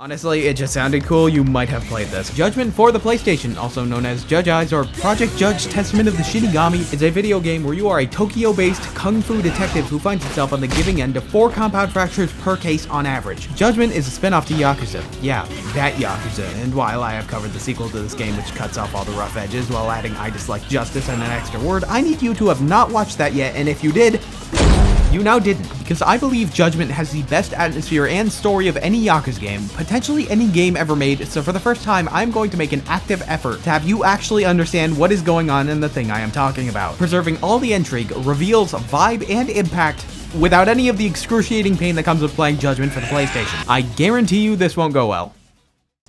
Honestly, it just sounded cool, you might have played this. Judgment for the PlayStation, also known as Judge Eyes or Project Judge Testament of the Shinigami, is a video game where you are a Tokyo-based kung fu detective who finds himself on the giving end of 4 compound fractures per case on average. Judgment is a spin-off to Yakuza. Yeah, that Yakuza, and while I have covered the sequel to this game which cuts off all the rough edges while adding I dislike justice and an extra word, I need you to have not watched that yet, and if you did, you now didn't, because I believe Judgment has the best atmosphere and story of any Yakuza game, potentially any game ever made, so for the first time, I'm going to make an active effort to have you actually understand what is going on in the thing I am talking about, preserving all the intrigue, reveals, vibe, and impact without any of the excruciating pain that comes with playing Judgment for the PlayStation. I guarantee you this won't go well.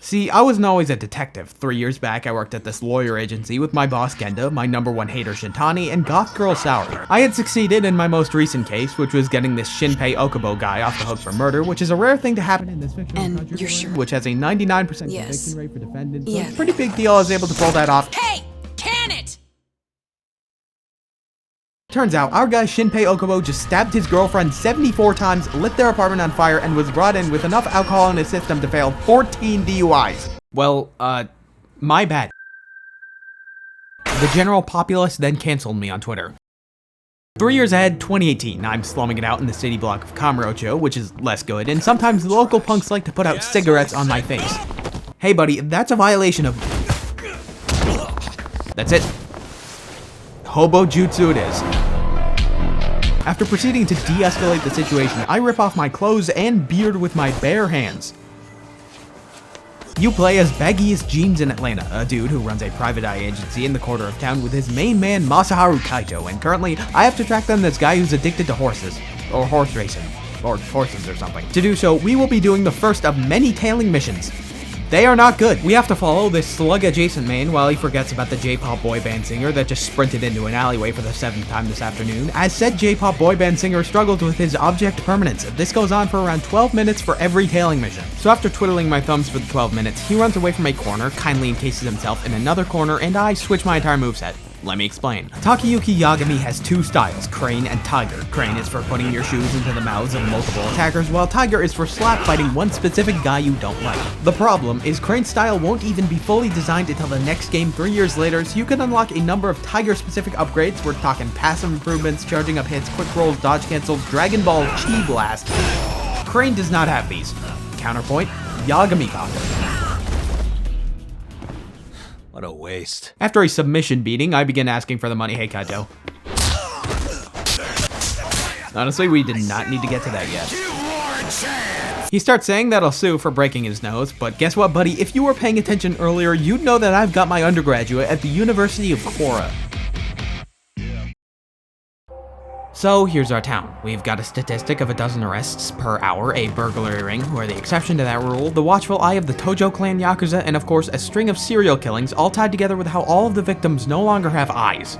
See, I wasn't always a detective. 3 years back, I worked at this lawyer agency with my boss Genda, my #1 hater Shintani, and goth girl Saori. I had succeeded in my most recent case, which was getting this Shinpei Okubo guy off the hook for murder, which is a rare thing to happen in this fictional country, you're sure? which has a 99% conviction rate for defendants, so it's a pretty big deal I was able to pull that off. Hey! Can it? Turns out, our guy Shinpei Okubo just stabbed his girlfriend 74 times, lit their apartment on fire, and was brought in with enough alcohol in his system to fail 14 DUIs. Well, my bad. The general populace then canceled me on Twitter. 3 years ahead, 2018, I'm slumming it out in the city block of Kamurocho, which is less good, and sometimes the local punks like to put out cigarettes on my face. Hey buddy, that's a violation of... That's it. Hobo jutsu it is. After proceeding to de-escalate the situation, I rip off my clothes and beard with my bare hands. You play as Baggiest Jeans in Atlanta, a dude who runs a private eye agency in the corner of town with his main man Masaharu Kaito, and currently I have to track down this guy who's addicted to horses, or horse racing, or horses or something. To do so, we will be doing the first of many tailing missions. They are not good. We have to follow this slug-adjacent man while he forgets about the J-pop boy band singer that just sprinted into an alleyway for the 7th time this afternoon. As said J-pop boy band singer struggles with his object permanence. This goes on for around 12 minutes for every tailing mission. So after twiddling my thumbs for the 12 minutes, he runs away from a corner, kindly encases himself in another corner, and I switch my entire moveset. Let me explain. Takayuki Yagami has 2 styles, Crane and Tiger. Crane is for putting your shoes into the mouths of multiple attackers, while Tiger is for slap fighting one specific guy you don't like. The problem is Crane's style won't even be fully designed until the next game 3 years later, so you can unlock a number of Tiger-specific upgrades. We're talking passive improvements, charging up hits, quick rolls, dodge cancels, Dragon Ball Chi Blast. Crane does not have these. Counterpoint, Yagami got them. What a waste. After a submission beating, I begin asking for the money. Hey, Kaito. Honestly, we did not need to get to that yet. He starts saying that I'll sue for breaking his nose, but guess what, buddy? If you were paying attention earlier, you'd know that I've got my undergraduate at the University of Quora. So here's our town. We've got a statistic of 12 arrests per hour, a burglary ring, who are the exception to that rule, the watchful eye of the Tojo clan Yakuza, and of course a string of serial killings, all tied together with how all of the victims no longer have eyes.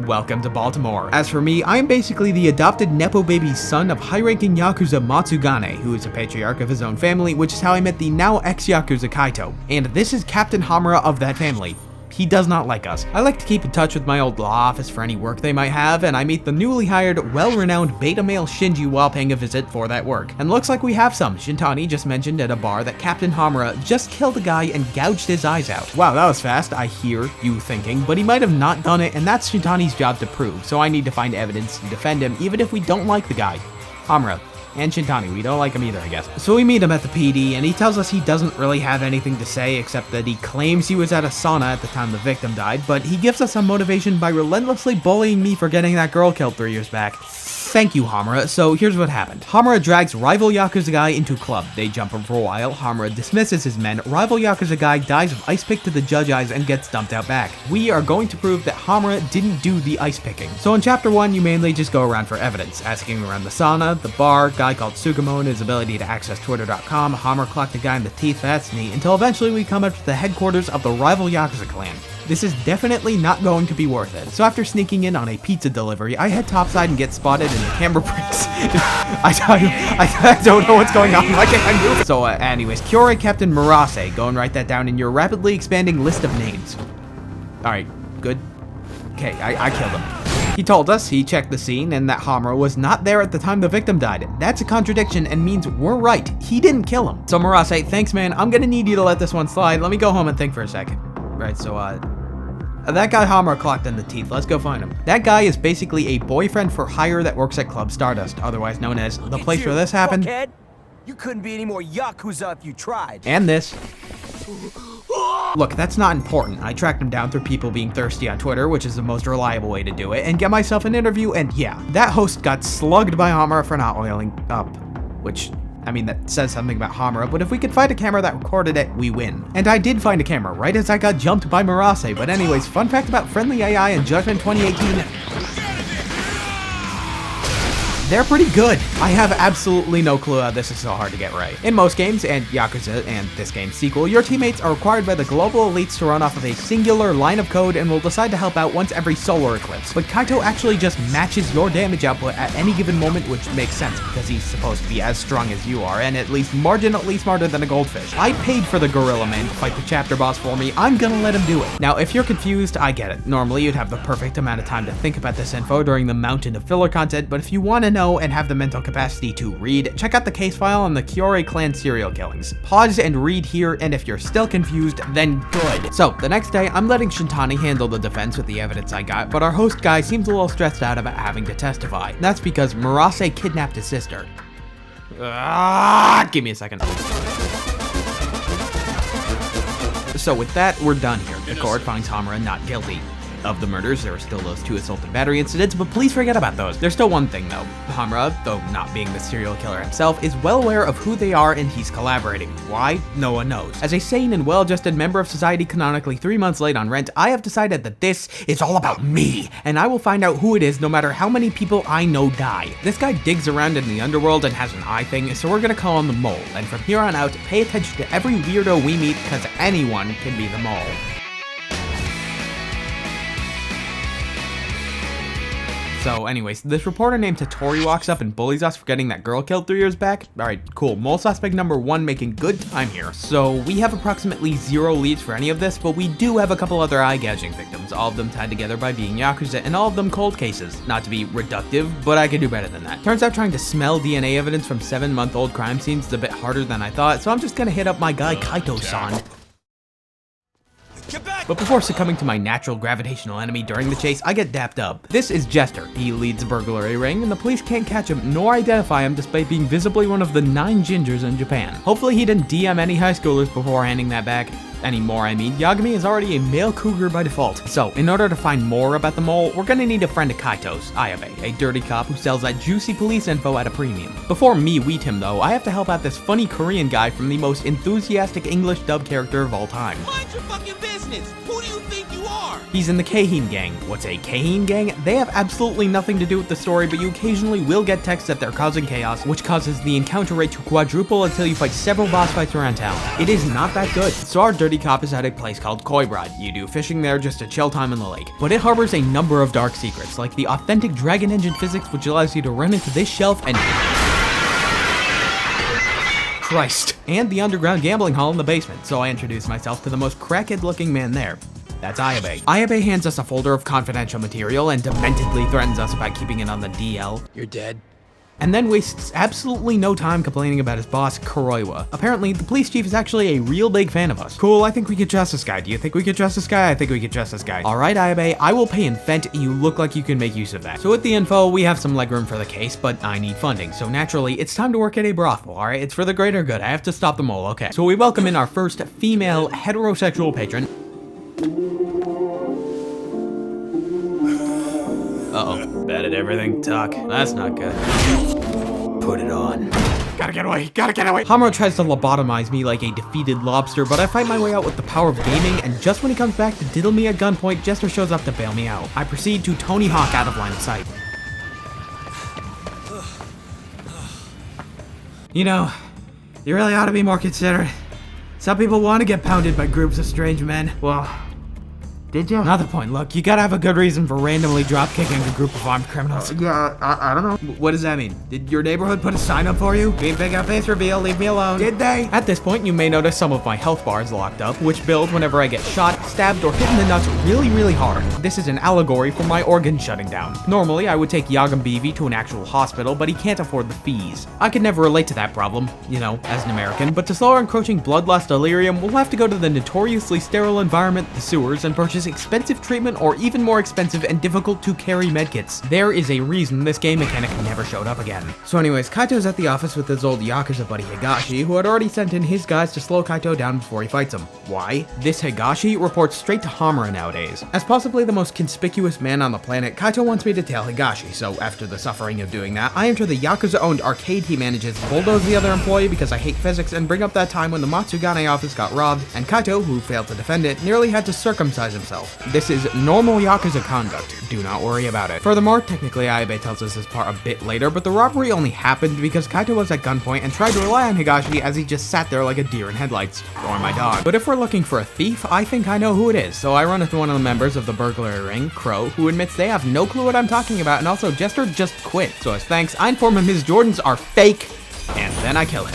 Welcome to Baltimore. As for me, I am basically the adopted Nepo baby's son of high-ranking Yakuza Matsugane, who is a patriarch of his own family, which is how I met the now ex-Yakuza Kaito. And this is Captain Hamura of that family. He does not like us. I like to keep in touch with my old law office for any work they might have, and I meet the newly hired, well-renowned beta male Shinji while paying a visit for that work. And looks like we have some. Shintani just mentioned at a bar that Captain Hamura just killed a guy and gouged his eyes out. Wow, that was fast, I hear you thinking, but he might have not done it, and that's Shintani's job to prove, so I need to find evidence to defend him, even if we don't like the guy. Hamura. And Shintani, we don't like him either, I guess. So we meet him at the PD, and he tells us he doesn't really have anything to say except that he claims he was at a sauna at the time the victim died, but he gives us some motivation by relentlessly bullying me for getting that girl killed 3 years back. Thank you, Hamura. So here's what happened. Hamura drags rival Yakuza guy into club. They jump him for a while. Hamura dismisses his men. Rival Yakuza guy dies of ice pick to the judge eyes and gets dumped out back. We are going to prove that Hamura didn't do the ice picking. So in chapter 1, you mainly just go around for evidence, asking around the sauna, the bar, guy called Sugamo and his ability to access Twitter.com, Hamura clocked a guy in the teeth, that's neat, until eventually we come up to the headquarters of the rival Yakuza clan. This is definitely not going to be worth it. So after sneaking in on a pizza delivery, I head topside and get spotted and the camera breaks. I don't know what's going on. Why can't I move? So anyways, Kyorei Captain Murase, go and write that down in your rapidly expanding list of names. Alright, good. Okay, I killed him. He told us he checked the scene and that Hamura was not there at the time the victim died. That's a contradiction and means we're right. He didn't kill him. So Murase, thanks man, I'm gonna need you to let this one slide. Let me go home and think for a second. Right, so that guy Hamura clocked in the teeth. Let's go find him. That guy is basically a boyfriend for hire that works at Club Stardust, otherwise known as the place where this happened. Fuckhead. You couldn't be any more Yakuza if you tried. And this. Look, that's not important. I tracked him down through people being thirsty on Twitter, which is the most reliable way to do it, and get myself an interview, and yeah, that host got slugged by Hamura for not oiling up, which, I mean, that says something about Hamura, but if we could find a camera that recorded it, we win. And I did find a camera right as I got jumped by Murase, but anyways, fun fact about Friendly AI and Judgment 2018. They're pretty good. I have absolutely no clue how this is so hard to get right. In most games, and Yakuza and this game's sequel, your teammates are required by the global elites to run off of a singular line of code and will decide to help out once every solar eclipse. But Kaito actually just matches your damage output at any given moment, which makes sense because he's supposed to be as strong as you are and at least marginally smarter than a goldfish. I paid for the gorilla man to fight the chapter boss for me. I'm gonna let him do it. Now, if you're confused, I get it. Normally, you'd have the perfect amount of time to think about this info during the mountain of filler content, but if you want to know and have the mental capacity to read, check out the case file on the Kyorei clan serial killings. Pause and read here, and if you're still confused, then good. So, the next day, I'm letting Shintani handle the defense with the evidence I got, but our host guy seems a little stressed out about having to testify. That's because Murase kidnapped his sister. Give me a second. So with that, we're done here. The court finds Hamura not guilty. Of the murders, there are still those 2 assault and battery incidents, but please forget about those. There's still one thing though. Hamura, though not being the serial killer himself, is well aware of who they are and he's collaborating. Why? No one knows. As a sane and well-adjusted member of society canonically 3 months late on rent, I have decided that this is all about me, and I will find out who it is no matter how many people I know die. This guy digs around in the underworld and has an eye thing, so we're gonna call him the Mole, and from here on out, pay attention to every weirdo we meet, because anyone can be the Mole. So anyways, this reporter named Totori walks up and bullies us for getting that girl killed 3 years back. Alright, cool. Mole suspect number 1 making good time here. So we have approximately 0 leads for any of this, but we do have a couple other eye-gouging victims, all of them tied together by being Yakuza, and all of them cold cases. Not to be reductive, but I could do better than that. Turns out trying to smell DNA evidence from 7-month-old crime scenes is a bit harder than I thought, so I'm just gonna hit up my guy Kaito-san. But before succumbing to my natural gravitational enemy during the chase, I get dapped up. This is Jester. He leads a burglary ring, and the police can't catch him nor identify him despite being visibly one of the 9 gingers in Japan. Hopefully he didn't DM any high schoolers before handing that back. Anymore, I mean. Yagami is already a male cougar by default. So, in order to find more about the Mole, we're gonna need a friend of Kaito's, Ayabe, a dirty cop who sells that juicy police info at a premium. Before me wheat him though, I have to help out this funny Korean guy from the most enthusiastic English dub character of all time. Mind your fucking business! Who do you think you are? He's in the Keihin gang. What's a Keihin gang? They have absolutely nothing to do with the story, but you occasionally will get texts that they're causing chaos, which causes the encounter rate to quadruple until you fight several boss fights around town. It is not that good. So our dirty cop is at a place called Koibrad. You do fishing there just to chill time in the lake. But it harbors a number of dark secrets, like the authentic dragon engine physics, which allows you to run into this shelf and... Christ. And the underground gambling hall in the basement, so I introduce myself to the most crackhead looking man there. That's Ayabe. Ayabe hands us a folder of confidential material and dementedly threatens us about keeping it on the DL. You're dead. And then wastes absolutely no time complaining about his boss, Kuroiwa. Apparently, the police chief is actually a real big fan of us. Cool, I think we could trust this guy. Do you think we could trust this guy? I think we could trust this guy. Alright, Ayabe, I will pay in Fent. You look like you can make use of that. So with the info, we have some legroom for the case, but I need funding. So naturally, it's time to work at a brothel, alright? It's for the greater good. I have to stop the Mole, okay. So we welcome in our first female heterosexual patron. Uh-oh. Bad at everything. Tuck. That's not good. Put it on. Gotta get away. Gotta get away. Hamura tries to lobotomize me like a defeated lobster, but I fight my way out with the power of gaming, and just when he comes back to diddle me at gunpoint, Jester shows up to bail me out. I proceed to Tony Hawk out of line of sight. You know, you really ought to be more considerate. Some people want to get pounded by groups of strange men. Well, Did you? Not the point. Look, you gotta have a good reason for randomly drop-kicking a group of armed criminals. I don't know. What does that mean? Did your neighborhood put a sign up for you? Being big on face reveal, leave me alone. Did they? At this point, you may notice some of my health bars locked up, which build whenever I get shot, stabbed, or hit in the nuts really, really hard. This is an allegory for my organ shutting down. Normally, I would take Yagami to an actual hospital, but he can't afford the fees. I could never relate to that problem, you know, as an American, but to slow our encroaching bloodlust delirium, we'll have to go to the notoriously sterile environment, the sewers, and purchase expensive treatment or even more expensive and difficult to carry medkits. There is a reason this game mechanic never showed up again. So anyways, Kaito's at the office with his old Yakuza buddy Higashi, who had already sent in his guys to slow Kaito down before he fights him. Why? This Higashi reports straight to Hamura nowadays. As possibly the most conspicuous man on the planet, Kaito wants me to tail Higashi, so after the suffering of doing that, I enter the Yakuza-owned arcade he manages, bulldoze the other employee because I hate physics, and bring up that time when the Matsugane office got robbed, and Kaito, who failed to defend it, nearly had to circumcise himself. This is normal Yakuza conduct. Do not worry about it. Furthermore, technically Aibe tells us this part a bit later, but the robbery only happened because Kaito was at gunpoint and tried to rely on Higashi as he just sat there like a deer in headlights. Or my dog. But if we're looking for a thief, I think I know who it is, so I run into one of the members of the burglary ring, Crow, who admits they have no clue what I'm talking about, and also Jester just quit. So as thanks, I inform him his Jordans are fake, and then I kill him.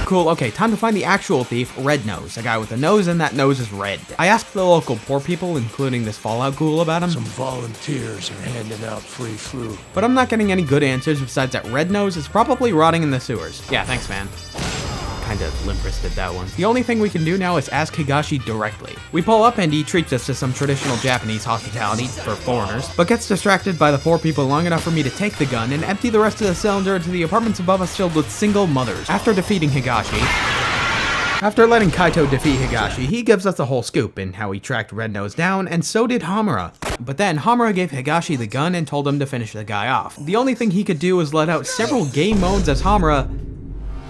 Cool, okay, time to find the actual thief, Red Nose, a guy with a nose and that nose is red. I asked the local poor people, including this Fallout ghoul, about him. Some volunteers are handing out free food. But I'm not getting any good answers besides that Red Nose is probably rotting in the sewers. Yeah, thanks, man. Kinda limp-wristed that one. The only thing we can do now is ask Higashi directly. We pull up and he treats us to some traditional Japanese hospitality for foreigners, but gets distracted by the poor people long enough for me to take the gun and empty the rest of the cylinder into the apartments above us filled with single mothers. After defeating Higashi, after letting Kaito defeat Higashi, he gives us the whole scoop in how he tracked Red Nose down, and so did Hamura. But then Hamura gave Higashi the gun and told him to finish the guy off. The only thing he could do was let out several gay moans as Hamura...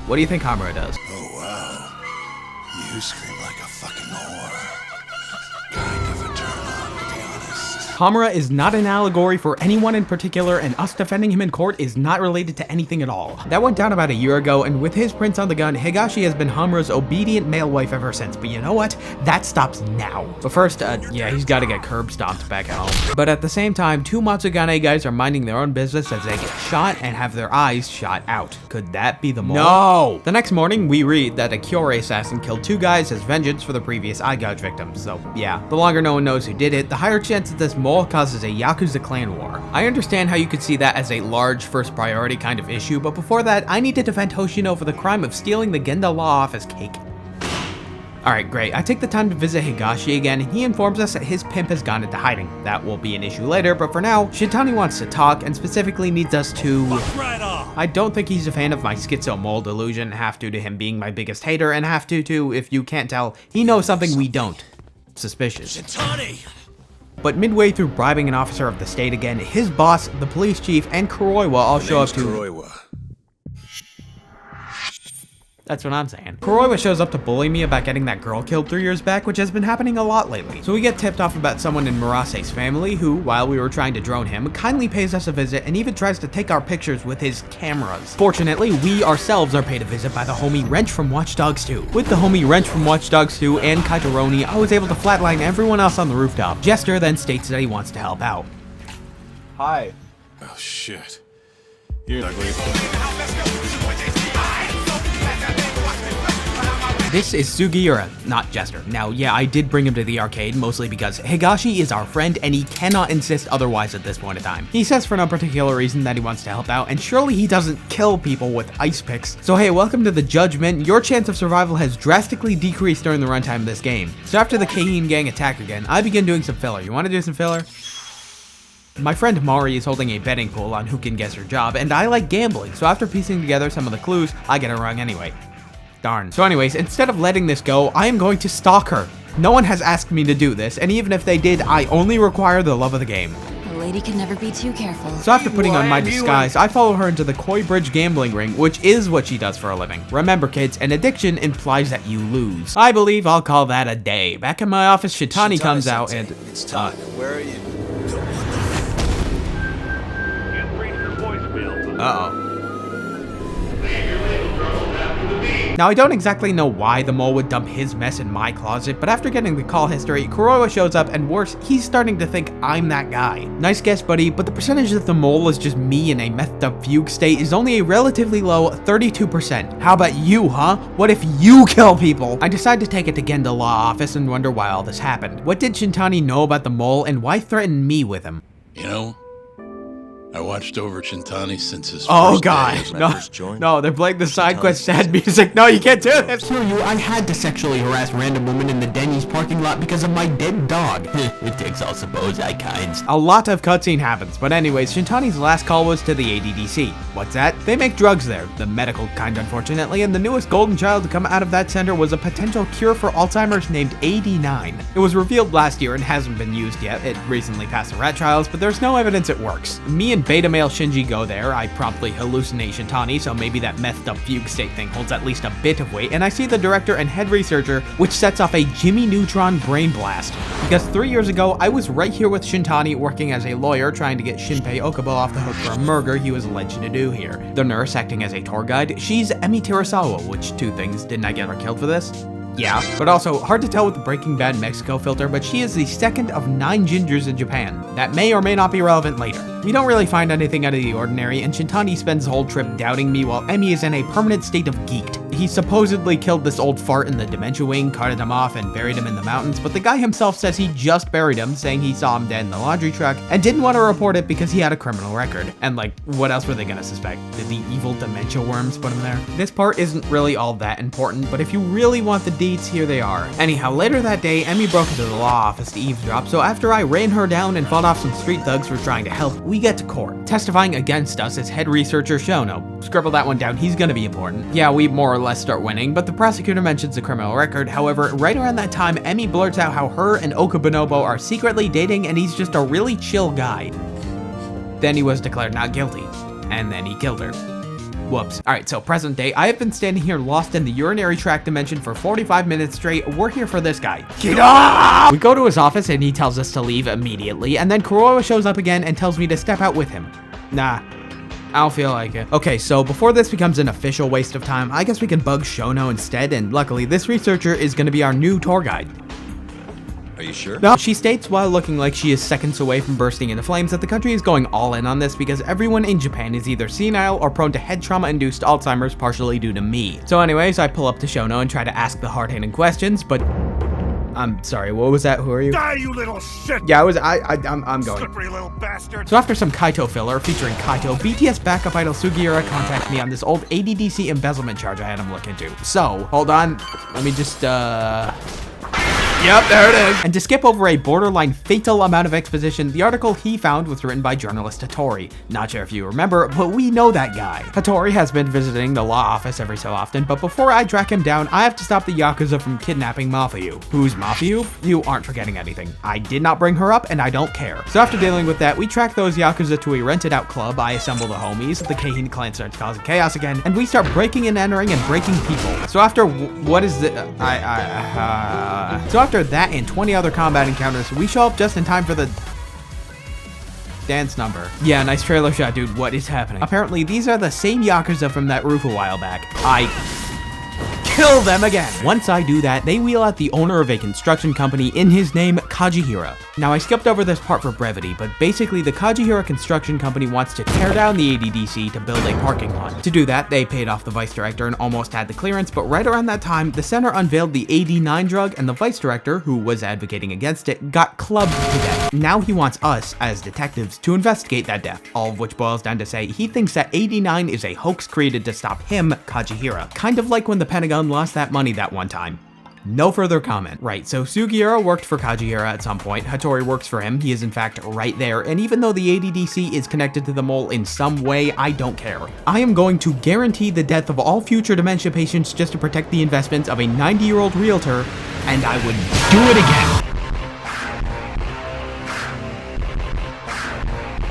What do you think Hamura does? Oh wow, you scream like a fucking whore. Kind of a turn on, to be honest. Hamura is not an allegory for anyone in particular, and us defending him in court is not related to anything at all. That went down about a year ago, and with his prints on the gun, Higashi has been Hamura's obedient male wife ever since, but you know what? That stops now. But first, yeah, he's gotta get curb stomped back at home. But at the same time, two Matsugane guys are minding their own business as they get shot and have their eyes shot out. Could that be the mole? No! The next morning, we read that a Kyorei assassin killed two guys as vengeance for the previous eye gouge victims, so yeah. The longer no one knows who did it, the higher chance that this mole causes a Yakuza clan war. I understand how you could see that as a large first priority kind of issue, but before that, I need to defend Hoshino for the crime of stealing the Genda law office cake. Alright, great. I take the time to visit Higashi again, and he informs us that his pimp has gone into hiding. That will be an issue later, but for now, Shintani wants to talk, and specifically needs us to... Right off. I don't think he's a fan of my schizo mole delusion, half due to him being my biggest hater, and half due to, if you can't tell, he knows something we don't. Suspicious. Shintani! But midway through bribing an officer of the state again, his boss, the police chief, and Kuroiwa all show up to... Kuroiwa. That's what I'm saying. Kuroiwa shows up to bully me about getting that girl killed 3 years back, which has been happening a lot lately. So we get tipped off about someone in Murase's family who, while we were trying to drone him, kindly pays us a visit and even tries to take our pictures with his cameras. Fortunately, we ourselves are paid a visit by the homie Wrench from Watch Dogs 2. With the homie Wrench from Watch Dogs 2 and Kaitoroni, I was able to flatline everyone else on the rooftop. Jester then states that he wants to help out. Hi. Oh shit. You're ugly. This is Sugiura, not Jester. Now, yeah, I did bring him to the arcade, mostly because Higashi is our friend and he cannot insist otherwise at this point in time. He says for no particular reason that he wants to help out, and surely he doesn't kill people with ice picks. So hey, welcome to the Judgment. Your chance of survival has drastically decreased during the runtime of this game. So after the Keihin gang attack again, I begin doing some filler. You want to do some filler? My friend Mari is holding a betting pool on who can guess her job, and I like gambling, so after piecing together some of the clues, I get it wrong anyway. Darn. So anyways, instead of letting this go, I am going to stalk her. No one has asked me to do this, and even if they did, I only require the love of the game. A lady can never be too careful. So after putting on my disguise, I follow her into the Koi Bridge gambling ring, which is what she does for a living. Remember kids, an addiction implies that you lose. I believe I'll call that a day. Back in my office, Shintani comes out and... It's time. Where are you? Uh-oh. Now, I don't exactly know why the mole would dump his mess in my closet, but after getting the call history, Kuroiwa shows up, and worse, he's starting to think I'm that guy. Nice guess, buddy, but the percentage that the mole is just me in a methed up fugue state is only a relatively low 32%. How about you, huh? What if you kill people? I decide to take it to Genda Law Office and wonder why all this happened. What did Shintani know about the mole, and why threaten me with him? You know, I watched over Chintani since his Oh first god, day. no, they're playing the side quest sad music. No, you can't do this. Screw you, I had to sexually harass random women in the Denny's parking lot because of my dead dog. It takes all suppose I kinds. A lot of cutscene happens, but anyways, Shintani's last call was to the ADDC. What's that? They make drugs there, the medical kind unfortunately, and the newest golden child to come out of that center was a potential cure for Alzheimer's named 89. It was revealed last year and hasn't been used yet. It recently passed the rat trials, but there's no evidence it works. Me and beta male Shinji go there. I promptly hallucinate Shintani, so maybe that methed up fugue state thing holds at least a bit of weight, and I see the director and head researcher, which sets off a Jimmy Neutron brain blast. Because 3 years ago, I was right here with Shintani working as a lawyer trying to get Shinpei Okubo off the hook for a murder he was alleged to do here. The nurse acting as a tour guide, she's Emi Terasawa, which two things, didn't I get her killed for this? Yeah, but also hard to tell with the Breaking Bad Mexico filter, but she is the second of 9 gingers in Japan. That may or may not be relevant later. We don't really find anything out of the ordinary, and Shintani spends the whole trip doubting me while Emi is in a permanent state of geeked. He supposedly killed this old fart in the dementia wing, carted him off, and buried him in the mountains, but the guy himself says he just buried him, saying he saw him dead in the laundry truck, and didn't want to report it because he had a criminal record. And like, what else were they gonna suspect? Did the evil dementia worms put him there? This part isn't really all that important, but if you really want the deets, here they are. Anyhow, later that day, Emi broke into the law office to eavesdrop, so after I ran her down and fought off some street thugs for trying to help, we get to court. Testifying against us is head researcher Shono. Scribble that one down, he's gonna be important. Yeah, we more or less start winning, but the prosecutor mentions the criminal record. However, right around that time, Emi blurts out how her and Okubonobo are secretly dating and he's just a really chill guy. Then he was declared not guilty, and then he killed her. Whoops. Alright, so present day, I have been standing here lost in the urinary tract dimension for 45 minutes straight. We're here for this guy. Get up! We go to his office and he tells us to leave immediately, and then Kuroiwa shows up again and tells me to step out with him. Nah. I don't feel like it. Okay, so before this becomes an official waste of time, I guess we can bug Shono instead, and luckily this researcher is going to be our new tour guide. Are you sure? No, she states while looking like she is seconds away from bursting into flames that the country is going all in on this because everyone in Japan is either senile or prone to head trauma-induced Alzheimer's partially due to me. So anyways, I pull up to Shono and try to ask the hard-hitting questions, but I'm sorry, what was that? Who are you? Die, you little shit! Yeah, I'm going. Slippery little bastard! So after some Kaito filler featuring Kaito, BTS backup idol Sugiura contacted me on this old ADDC embezzlement charge I had him look into. So, hold on, let me just, Yep, there it is. And to skip over a borderline fatal amount of exposition, the article he found was written by journalist Hattori. Not sure if you remember, but we know that guy. Hattori has been visiting the law office every so often, but before I track him down, I have to stop the Yakuza from kidnapping Mafuyu. Who's Mafuyu? You aren't forgetting anything. I did not bring her up, and I don't care. So after dealing with that, we track those Yakuza to a rented out club, I assemble the homies, the Keihin clan starts causing chaos again, and we start breaking and entering and breaking people. So after, what is the, so after that and 20 other combat encounters, we show up just in time for the dance number. Yeah, nice trailer shot, dude. What is happening? Apparently, these are the same Yakuza from that roof a while back. I kill them again. Once I do that, they wheel out the owner of a construction company in his name, Kajihira. Now, I skipped over this part for brevity, but basically the Kajihira construction company wants to tear down the ADDC to build a parking lot. To do that, they paid off the vice director and almost had the clearance, but right around that time, the center unveiled the AD9 drug, and the vice director, who was advocating against it, got clubbed to death. Now he wants us, as detectives, to investigate that death, all of which boils down to say he thinks that AD9 is a hoax created to stop him, Kajihira. Kind of like when the Pentagon lost that money that one time. No further comment. Right, so Sugiura worked for Kajihira at some point, Hattori works for him, he is in fact right there, and even though the ADDC is connected to the mole in some way, I don't care. I am going to guarantee the death of all future dementia patients just to protect the investments of a 90-year-old realtor, and I would do it again.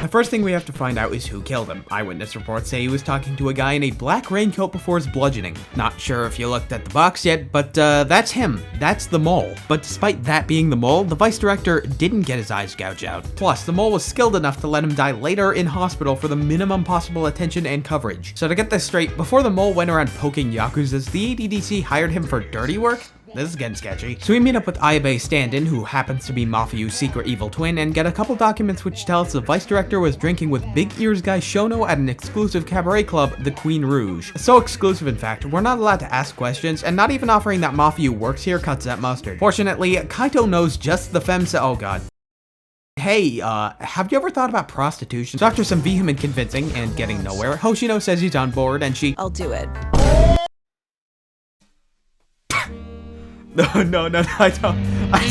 first thing we have to find out is who killed him. Eyewitness reports say he was talking to a guy in a black raincoat before his bludgeoning. Not sure if you looked at the box yet, but that's him. That's the mole. But despite that being the mole, the vice director didn't get his eyes gouged out. Plus, the mole was skilled enough to let him die later in hospital for the minimum possible attention and coverage. So to get this straight, before the mole went around poking Yakuzas, the ADDC hired him for dirty work? This is getting sketchy. So we meet up with Ayabe's stand-in, who happens to be Mafuyu's secret evil twin, and get a couple documents which tell us the vice director was drinking with Big Ears guy Shono at an exclusive cabaret club, the Queen Rouge. So exclusive, in fact, we're not allowed to ask questions, and not even offering that Mafuyu works here cuts that mustard. Fortunately, Kaito knows just the femsa- oh god. Hey, have you ever thought about prostitution? So after some vehement convincing and getting nowhere, Hoshino says he's on board, and she— I'll do it. No, I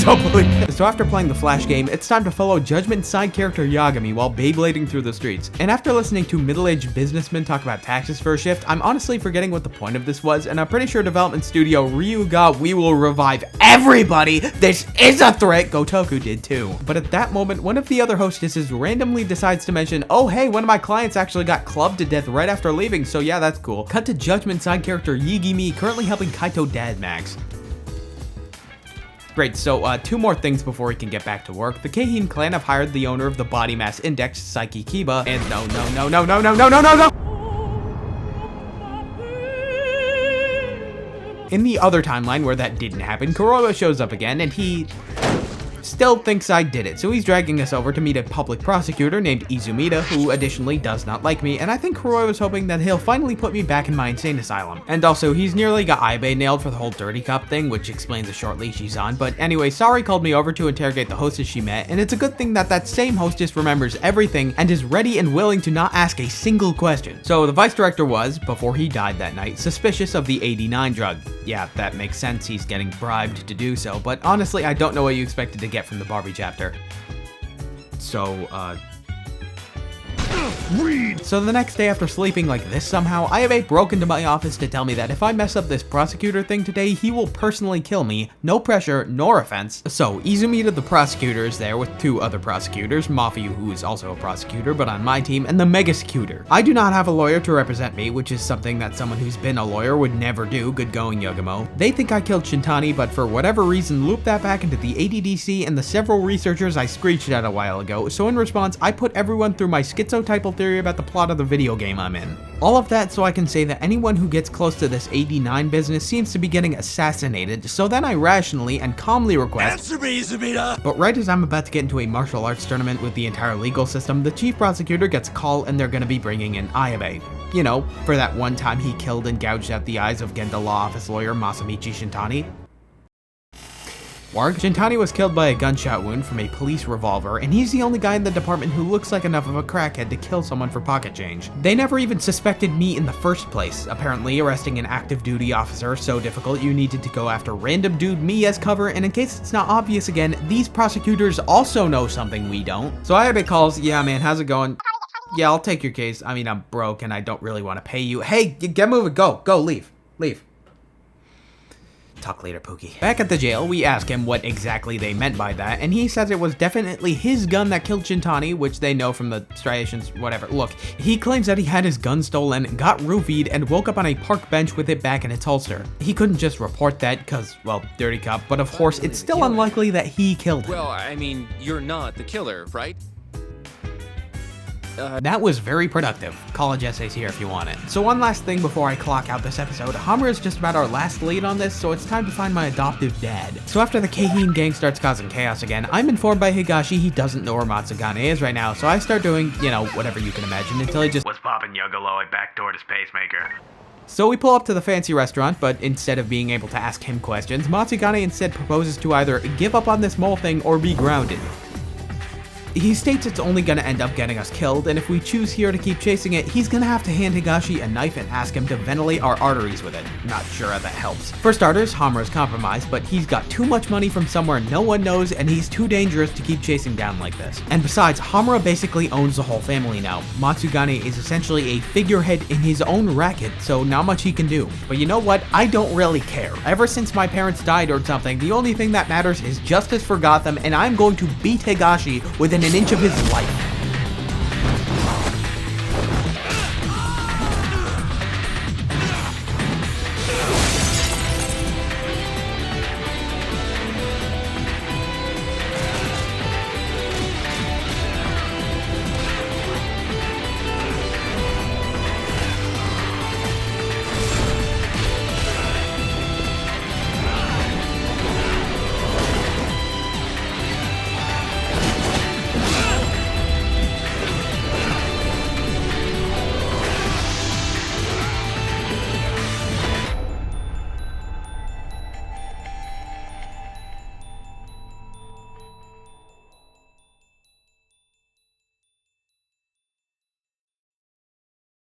don't believe it. So after playing the Flash game, it's time to follow Judgment side character Yagami while Beyblading through the streets. And after listening to middle-aged businessmen talk about taxes for a shift, I'm honestly forgetting what the point of this was, and I'm pretty sure development studio Ryuga We Will Revive Everybody, This Is a Threat, Gotoku did too. But at that moment, one of the other hostesses randomly decides to mention, oh hey, one of my clients actually got clubbed to death right after leaving, so yeah, that's cool. Cut to Judgment side character Yigimi currently helping Kaito Dad Max. Great, so 2 more things before he can get back to work. The Keihin clan have hired the owner of the Body Mass Index, Saiki Kiba, and no. In the other timeline where that didn't happen, Kuroda shows up again, and he still thinks I did it, so he's dragging us over to meet a public prosecutor named Izumida, who additionally does not like me, and I think Kuroi was hoping that he'll finally put me back in my insane asylum. And also, he's nearly got Aibe nailed for the whole dirty cop thing, which explains the short leash he's on, but anyway, Sari called me over to interrogate the hostess she met, and it's a good thing that that same hostess remembers everything and is ready and willing to not ask a single question. So the vice director was, before he died that night, suspicious of the 89 drug. Yeah, that makes sense, he's getting bribed to do so, but honestly, I don't know what you expected to get from the Barbie chapter. So, read! So the next day after sleeping like this somehow, Ayabe broke into my office to tell me that if I mess up this prosecutor thing today, he will personally kill me. No pressure, nor offense. So Izumida the prosecutor is there with 2 other prosecutors, Mafuyu who is also a prosecutor but on my team, and the Megasecutor. I do not have a lawyer to represent me, which is something that someone who's been a lawyer would never do. Good going, Yagamo. They think I killed Shintani, but for whatever reason loop that back into the ADDC and the several researchers I screeched at a while ago, so in response I put everyone through my schizotypal theory about the plot of the video game I'm in. All of that so I can say that anyone who gets close to this 89 business seems to be getting assassinated, so then I rationally and calmly request— answer me, Izumida! But right as I'm about to get into a martial arts tournament with the entire legal system, the chief prosecutor gets a call and they're gonna be bringing in Ayabe. You know, for that one time he killed and gouged out the eyes of Genda Law Office lawyer Masamichi Shintani. Warg, Shintani was killed by a gunshot wound from a police revolver, and he's the only guy in the department who looks like enough of a crackhead to kill someone for pocket change. They never even suspected me in the first place. Apparently, arresting an active duty officer so difficult you needed to go after random dude me as cover, and in case it's not obvious again, these prosecutors also know something we don't. So Ayabe calls, yeah man, how's it going? Yeah, I'll take your case. I mean, I'm broke and I don't really want to pay you. Hey, get moving, go, leave. Talk later, Pookie. Back at the jail, we ask him what exactly they meant by that, and he says it was definitely his gun that killed Shintani, which they know from the striations, whatever. Look, he claims that he had his gun stolen, got roofied, and woke up on a park bench with it back in its holster. He couldn't just report that, cause, well, dirty cop, but of course, it's still unlikely that he killed him. Well, I mean, you're not the killer, right? That was very productive. College essays here if you want it. So one last thing before I clock out this episode, Hamura is just about our last lead on this, so it's time to find my adoptive dad. So after the Keihin gang starts causing chaos again, I'm informed by Higashi he doesn't know where Matsugane is right now, so I start doing, you know, whatever you can imagine until he just— what's poppin', Yuggalo? I backdoored his pacemaker. So we pull up to the fancy restaurant, but instead of being able to ask him questions, Matsugane instead proposes to either give up on this mole thing or be grounded. He states it's only gonna end up getting us killed, and if we choose here to keep chasing it, he's gonna have to hand Higashi a knife and ask him to ventilate our arteries with it. Not sure how that helps. For starters, Hamura's compromised, but he's got too much money from somewhere no one knows, and he's too dangerous to keep chasing down like this. And besides, Hamura basically owns the whole family now. Matsugane is essentially a figurehead in his own racket, so not much he can do. But you know what? I don't really care. Ever since my parents died or something, the only thing that matters is justice for Gotham, and I'm going to beat Higashi within an inch of his life.